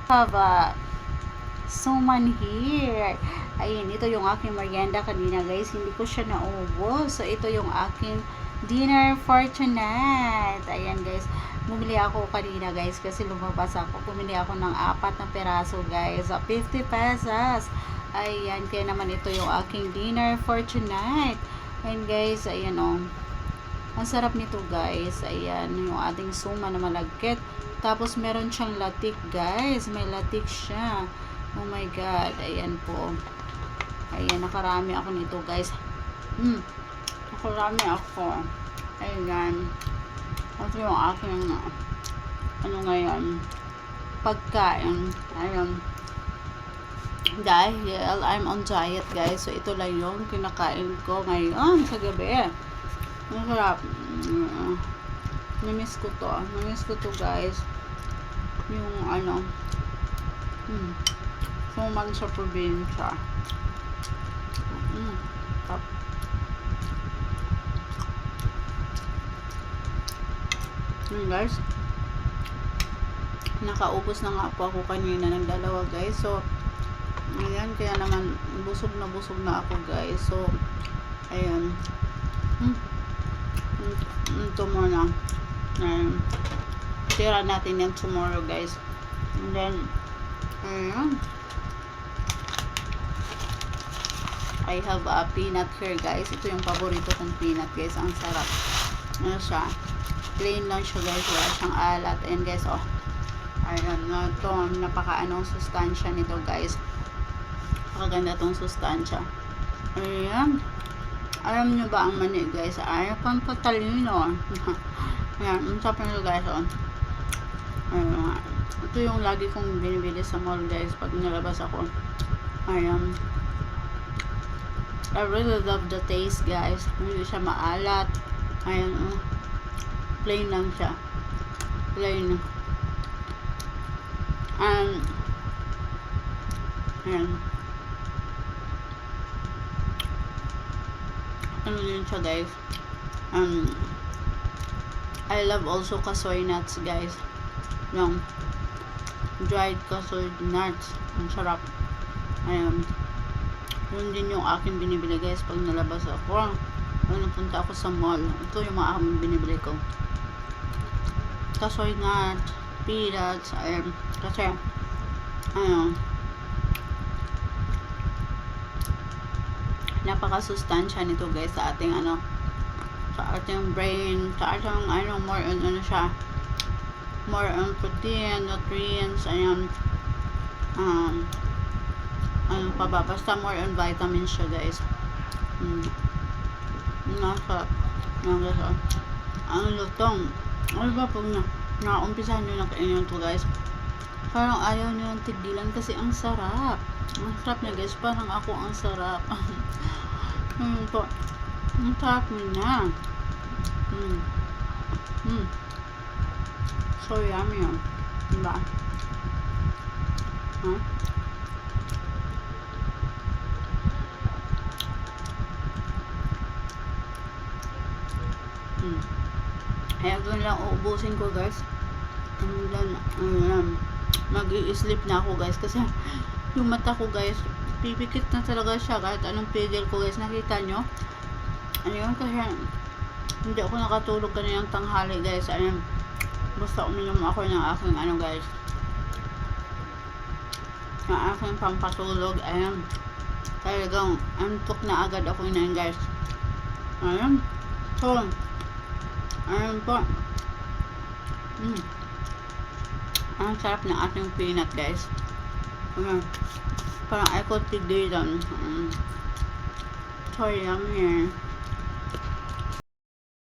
Have suman here. Ayun, ito yung aking merienda kanina guys. Hindi ko siya naubos. So, ito yung aking dinner for tonight. Ayan guys. Bumili ako kanina guys kasi lumabas ako. Bumili ako ng 4 na peraso guys. 50 pesos. Ayan, kaya naman ito yung aking dinner for tonight. Ayan guys, ayan o. Ang sarap nito guys. Ayan, yung ating suma na malagkit. Tapos meron siyang latik guys. May latik siya. Oh my god. Ayan po. Ayan, nakarami ako nito guys. Nakarami ako. Ayan. Ito yung aking ano ngayon, pagkain. Ayan. Dahil I'm on diet guys. So ito lang yung kinakain ko ngayon sa gabi. Masarap. Namiss ko to. Namiss ko to guys. Yung ano. Suman sa probinsya. Tap. Guys. Nakaubos na nga po ako kanina ng dalawa guys. So, ayan. Kaya naman, busog na ako guys. So, ayan. Ito muna. Ayan. Tira natin yan tomorrow guys. And then, ayan. I have a peanut here guys. Ito yung paborito kong peanut guys. Ang sarap. Ano siya? Plain lang siya guys. Wala siyang alat. Ayan guys. Oh. Ayan. Ito. Napaka-anong sustansya nito guys. Napakaganda tong sustansya. Ayan. Alam nyo ba ang mani guys? Ay, pampatalino. Ayan. Ang sarap nito guys. Oh. Ayan. Ito yung lagi kong binibili sa mall guys. Pag nalabas ako. Ayan. I really love the taste guys. Hindi siya maalat. Ayan. Plain lang siya. Plain. Ayan. Ano yun siya guys. I love also kasoy nuts guys. Yung dried kasoy nuts. Ang sarap. Ayan. Yun din yung aking binibili guys pag nalabas ako. Pag napunta ako sa mall. Ito yung mga aking binibili ko. Kasoy nut, peanuts, ayan. Kasi, ano, napaka-sustansya nito guys sa ating ano, sa ating brain, sa ating ano, more on ano siya, more on protein, nutrients, ayan. Ano pa ba? Basta more on vitamins siya guys. Nasa ang lutong. Ano ba pag naumpisahan nyo na kainin to guys, parang ayaw nyo yung tigilan kasi ang sarap. Ang sarap niya guys. Parang ako ang sarap. To. Ang sarap niya. So yummy yun. Diba? Huh? Kaya doon lang uubusin ko guys. And then, mag-i-sleep na ako guys. Kasi yung mata ko guys, pipikit na talaga siya kahit anong pidel ko guys. Nakita nyo? Ayun, kasi hindi ako nakatulog kanina tanghali guys. Ayun, basta uminom ako ng aking ano guys, ng aking pampatulog. Ayun, talagang antok na agad ako yun guys. Ayun, so ayun po. Ang sarap ng ating peanut guys. Parang I could tigilan. So yummy.